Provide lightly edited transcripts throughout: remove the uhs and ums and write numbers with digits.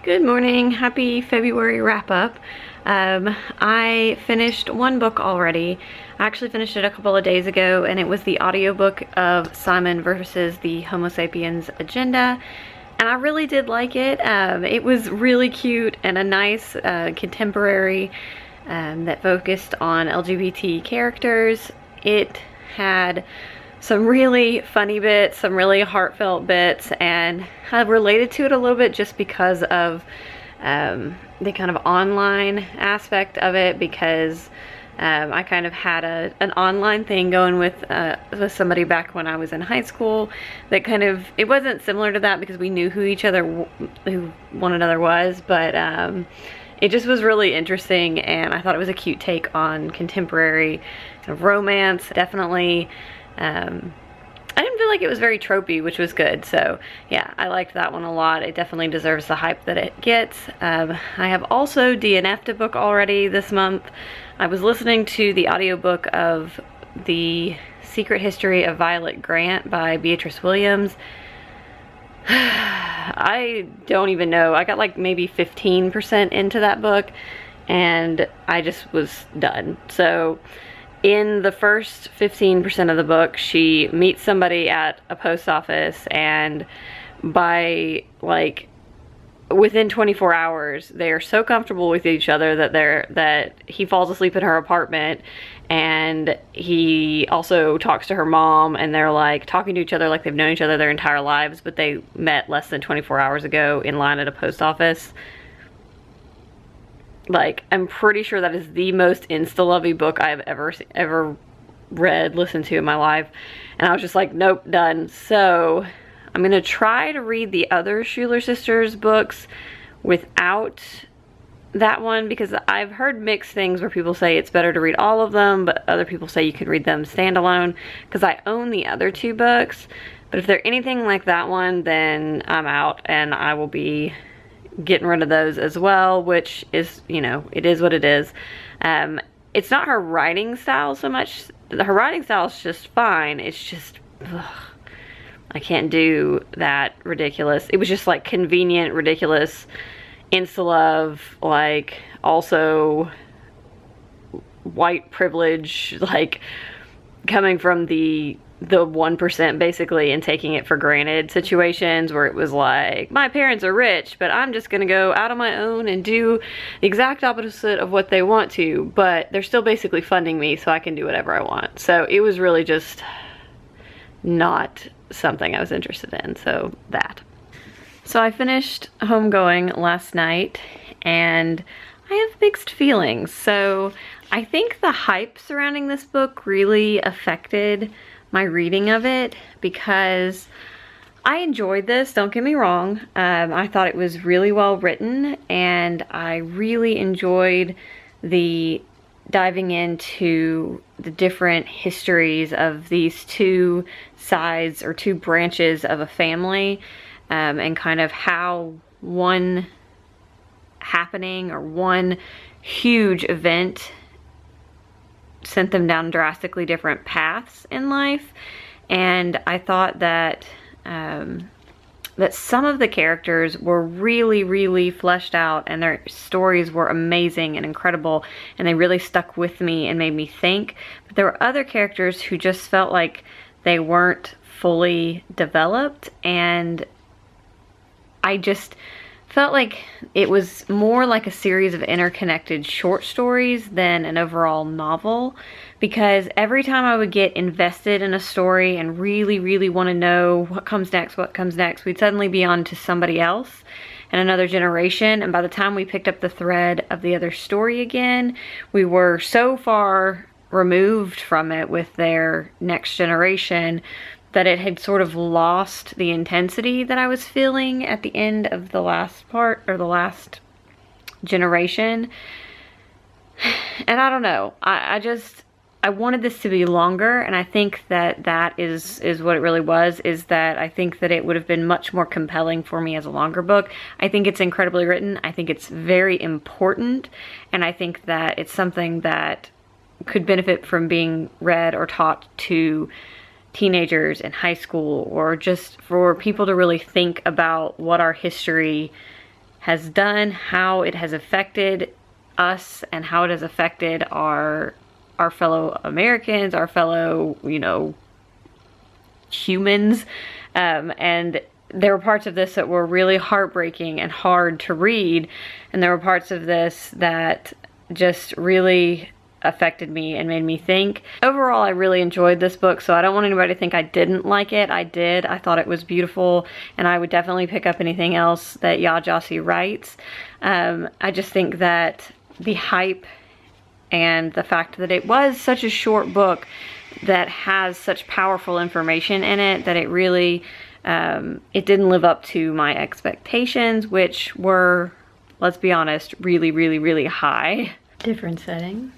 Good morning. Happy February wrap-up. I finished one book already. I actually finished it a couple of days ago, and it was the audiobook of Simon versus the Homo sapiens agenda. And I really did like it. It was really cute and a nice contemporary that focused on LGBT characters. It had some really funny bits, some really heartfelt bits, and I related to it a little bit just because of the kind of online aspect of it, because I kind of had an online thing going with somebody back when I was in high school that kind of, it wasn't similar to that because we knew who one another was, but it just was really interesting, and I thought it was a cute take on contemporary kind of romance. Definitely I didn't feel like it was very tropey, which was good. So yeah, I liked that one a lot. It definitely deserves the hype that it gets. I have also DNF'd a book already this month. I was listening to the audiobook of The Secret History of Violet Grant by Beatrice Williams. I don't even know. I got like maybe 15% into that book and I just was done. So in the first 15% of the book, she meets somebody at a post office, and by like within 24 hours, they are so comfortable with each other that he falls asleep in her apartment, and he also talks to her mom, and they're like talking to each other like they've known each other their entire lives, but they met less than 24 hours ago in line at a post office. Like, I'm pretty sure that is the most insta-lovey book I've ever read, listened to in my life. And I was just like, nope, done. So I'm gonna try to read the other Schuler sisters books without that one, because I've heard mixed things where people say it's better to read all of them, but other people say you can read them standalone, because I own the other two books. But if they're anything like that one, then I'm out, and I will be getting rid of those as well, which is, you know, it is what it is. It's not her writing style so much. Her writing style is just fine. It's just, I can't do that ridiculous. It was just like convenient, ridiculous, insta-love, like also white privilege, like coming from the 1% basically, and taking it for granted situations where it was like, my parents are rich, but I'm just gonna go out on my own and do the exact opposite of what they want to, but they're still basically funding me so I can do whatever I want. So it was really just not something I was interested in. So I finished Homegoing last night, and I have mixed feelings. So I think the hype surrounding this book really affected my reading of it, because I enjoyed this, don't get me wrong. I thought it was really well written, and I really enjoyed the diving into the different histories of these two sides or two branches of a family, and kind of how one happening or one huge event sent them down drastically different paths in life. And I thought that that some of the characters were really fleshed out, and their stories were amazing and incredible, and they really stuck with me and made me think. But there were other characters who just felt like they weren't fully developed, and I just felt like it was more like a series of interconnected short stories than an overall novel, because every time I would get invested in a story and really want to know what comes next, we'd suddenly be on to somebody else and another generation, and by the time we picked up the thread of the other story again, we were so far removed from it with their next generation that it had sort of lost the intensity that I was feeling at the end of the last part, or the last generation. And I don't know, I wanted this to be longer, and I think that is what it really was, is that I think that it would have been much more compelling for me as a longer book. I think it's incredibly written, I think it's very important, and I think that it's something that could benefit from being read or taught to teenagers in high school, or just for people to really think about what our history has done, how it has affected us, and how it has affected our fellow Americans, our fellow, you know, humans. And there were parts of this that were really heartbreaking and hard to read, and there were parts of this that just really affected me and made me think. Overall, I really enjoyed this book, so I don't want anybody to think I didn't like it. I did. I thought it was beautiful, and I would definitely pick up anything else that Yaa Gyasi writes. I just think that the hype and the fact that it was such a short book that has such powerful information in it, that it really, it didn't live up to my expectations, which were, let's be honest, really, really, really high. Different setting.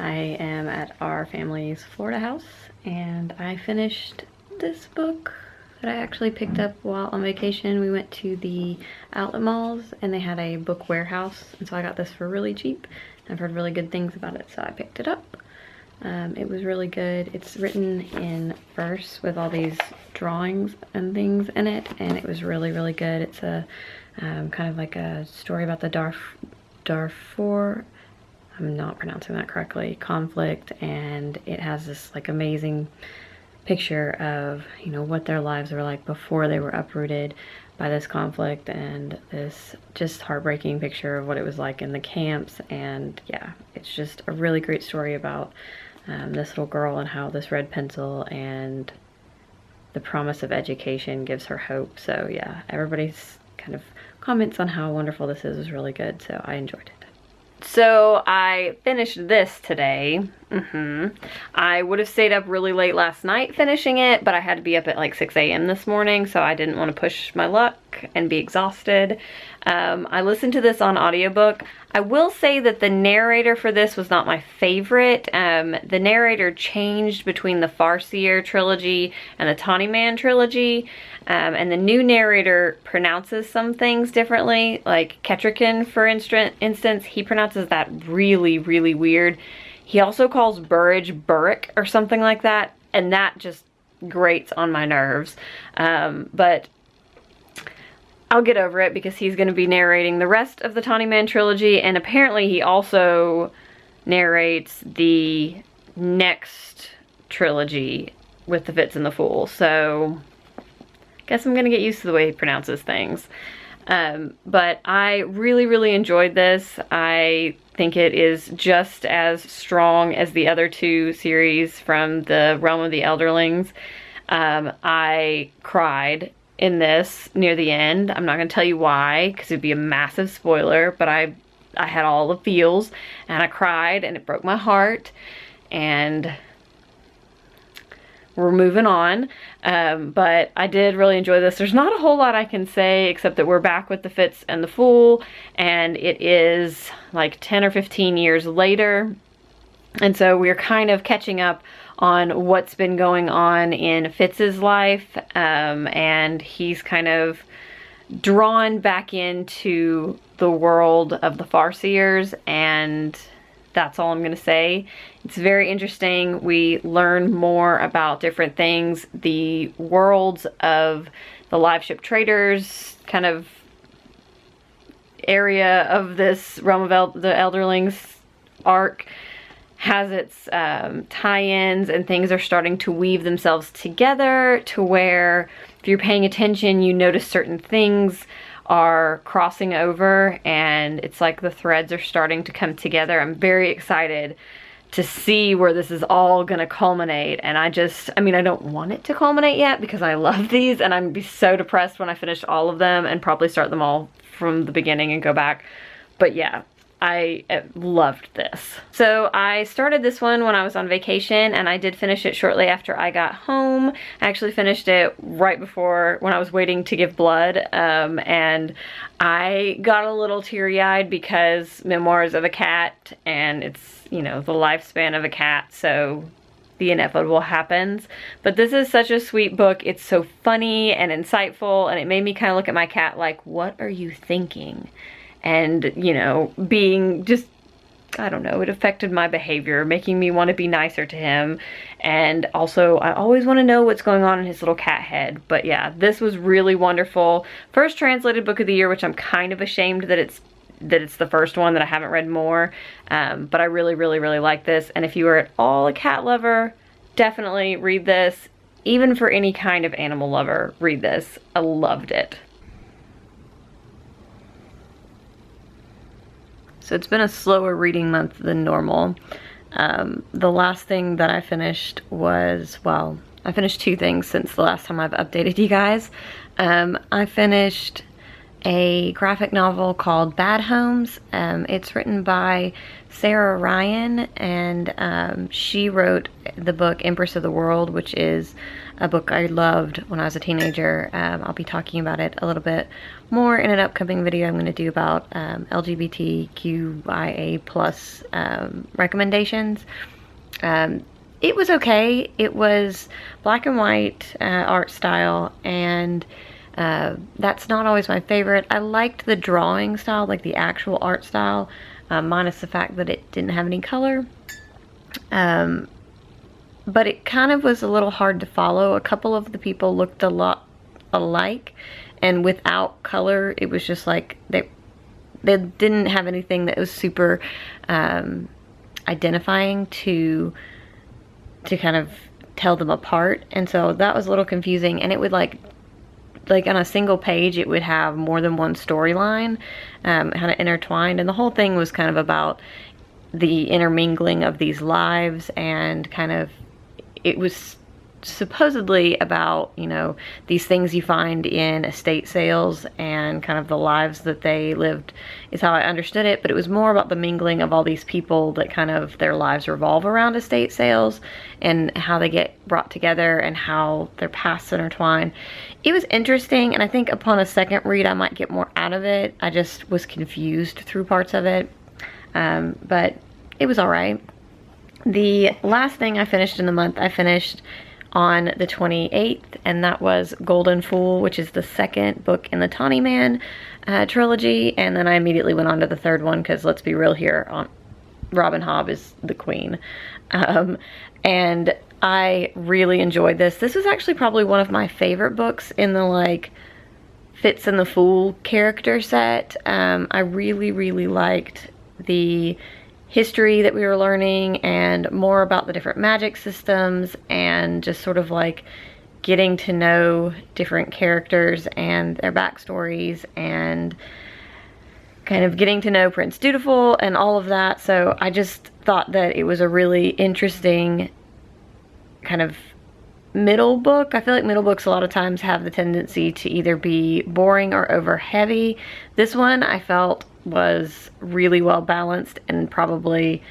I am at our family's Florida house, and I finished this book that I actually picked up while on vacation. We went to the outlet malls, and they had a book warehouse, and so I got this for really cheap. I've heard really good things about it, so I picked it up. It was really good. It's written in verse with all these drawings and things in it, and it was really, really good. It's a kind of like a story about the Darfur, I'm not pronouncing that correctly, conflict, and it has this like amazing picture of, you know, what their lives were like before they were uprooted by this conflict, and this just heartbreaking picture of what it was like in the camps. And yeah, it's just a really great story about this little girl and how this red pencil and the promise of education gives her hope. So yeah, everybody's kind of comments on how wonderful this is was really good, so I enjoyed it. So I finished this today. I would have stayed up really late last night finishing it, but I had to be up at like 6 a.m. this morning, so I didn't want to push my luck and be exhausted. I listened to this on audiobook. I will say that the narrator for this was not my favorite. The narrator changed between the Farseer trilogy and the Tawny Man trilogy, and the new narrator pronounces some things differently. Like Ketrican, for instance, he pronounces that really, really weird. He also calls Burridge Burrick or something like that, and that just grates on my nerves. But I'll get over it because he's going to be narrating the rest of the Tawny Man trilogy, and apparently he also narrates the next trilogy with the Fitz and the Fool. So I guess I'm going to get used to the way he pronounces things. But I really, really enjoyed this. I think it is just as strong as the other two series from the Realm of the Elderlings. I cried in this near the end. I'm not going to tell you why, because it'd be a massive spoiler, but I had all the feels, and I cried, and it broke my heart, and we're moving on. But I did really enjoy this. There's not a whole lot I can say except that we're back with the Fitz and the Fool, and it is like 10 or 15 years later, and so we're kind of catching up on what's been going on in Fitz's life, and he's kind of drawn back into the world of the Farseers, and that's all I'm going to say. It's very interesting. We learn more about different things. The worlds of the live ship traders kind of area of this Realm of the Elderlings arc has its tie-ins, and things are starting to weave themselves together to where if you're paying attention, you notice certain things are crossing over, and it's like the threads are starting to come together. I'm very excited to see where this is all gonna culminate, and I mean, I don't want it to culminate yet because I love these, and I'm gonna be so depressed when I finish all of them and probably start them all from the beginning and go back. But yeah, I loved this. So I started this one when I was on vacation, and I did finish it shortly after I got home. I actually finished it right before when I was waiting to give blood, and I got a little teary-eyed because Memoirs of a Cat, and it's, you know, the lifespan of a cat, so the inevitable happens. But this is such a sweet book. It's so funny and insightful, and it made me kind of look at my cat like, what are you thinking? And, you know, being just I don't know, it affected my behavior, making me want to be nicer to him. And also, I always want to know what's going on in his little cat head. But yeah, this was really wonderful. First translated book of the year, which I'm kind of ashamed that it's the first one, that I haven't read more. But I really, really, really like this. And if you are at all a cat lover, definitely read this. Even for any kind of animal lover, read this. I loved it. So it's been a slower reading month than normal. The last thing that I finished was, well, I finished 2 things since the last time I've updated you guys. I finished a graphic novel called Bad Homes. It's written by Sarah Ryan, and she wrote the book Empress of the World, which is a book I loved when I was a teenager. I'll be talking about it a little bit more in an upcoming video I'm going to do about LGBTQIA plus recommendations. It was okay. It was black and white art style, and that's not always my favorite. I liked the drawing style, like the actual art style, minus the fact that it didn't have any color. But it kind of was a little hard to follow. A couple of the people looked a lot alike, and without color, it was just like they didn't have anything that was super identifying to kind of tell them apart. And so that was a little confusing, and it would like on a single page, it would have more than one storyline kind of intertwined, and the whole thing was kind of about the intermingling of these lives, and kind of, it was supposedly about, you know, these things you find in estate sales and kind of the lives that they lived, is how I understood it. But it was more about the mingling of all these people that kind of their lives revolve around estate sales, and how they get brought together and how their pasts intertwine. It was interesting, and I think upon a second read I might get more out of it. I just was confused through parts of it, but it was alright. The last thing I finished in the month, I finished on the 28th, and that was Golden Fool, which is the second book in the Tawny Man trilogy. And then I immediately went on to the third one, because let's be real here, Robin Hobb is the queen. And I really enjoyed this. This was actually probably one of my favorite books in the like Fitz and the Fool character set. I really, really liked the history that we were learning, and more about the different magic systems, and just sort of like getting to know different characters and their backstories, and kind of getting to know Prince Dutiful and all of that. So I just thought that it was a really interesting kind of middle book. I feel like middle books a lot of times have the tendency to either be boring or over heavy. This one I felt was really well balanced, and probably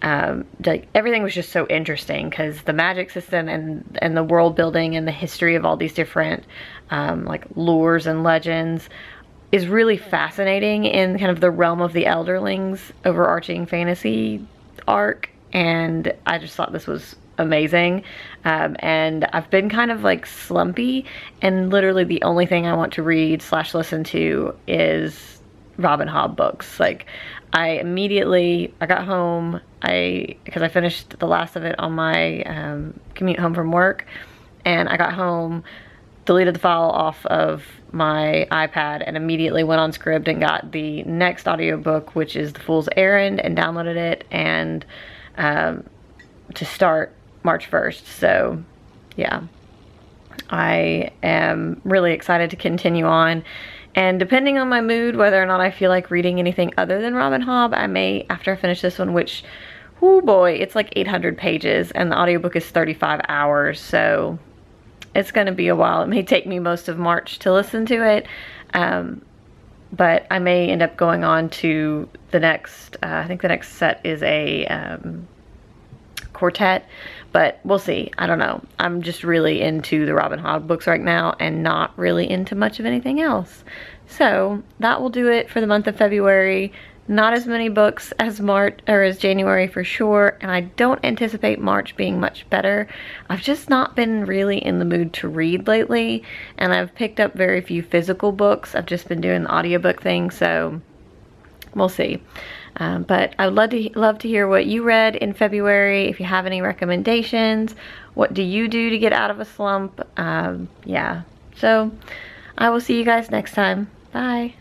like everything was just so interesting, because the magic system and the world building and the history of all these different like lures and legends is really fascinating in kind of the realm of the Elderlings overarching fantasy arc. And I just thought this was amazing. And I've been kind of like slumpy, and literally the only thing I want to read / listen to is Robin Hobb books. Like, I got home, because I finished the last of it on my commute home from work, and I got home, deleted the file off of my iPad, and immediately went on Scribd and got the next audiobook, which is The Fool's Errand, and downloaded it, and to start March 1st. So yeah, I am really excited to continue on. And depending on my mood, whether or not I feel like reading anything other than Robin Hobb, I may, after I finish this one, which, oh boy, it's like 800 pages, and the audiobook is 35 hours, so it's going to be a while. It may take me most of March to listen to it, but I may end up going on to the next, I think the next set is a quartet, but we'll see. I don't know. I'm just really into the Robin Hobb books right now, and not really into much of anything else. So that will do it for the month of February. Not as many books as January for sure, and I don't anticipate March being much better. I've just not been really in the mood to read lately, and I've picked up very few physical books. I've just been doing the audiobook thing, so we'll see. But I would love to hear what you read in February. If you have any recommendations, what do you do to get out of a slump? Yeah, so I will see you guys next time. Bye.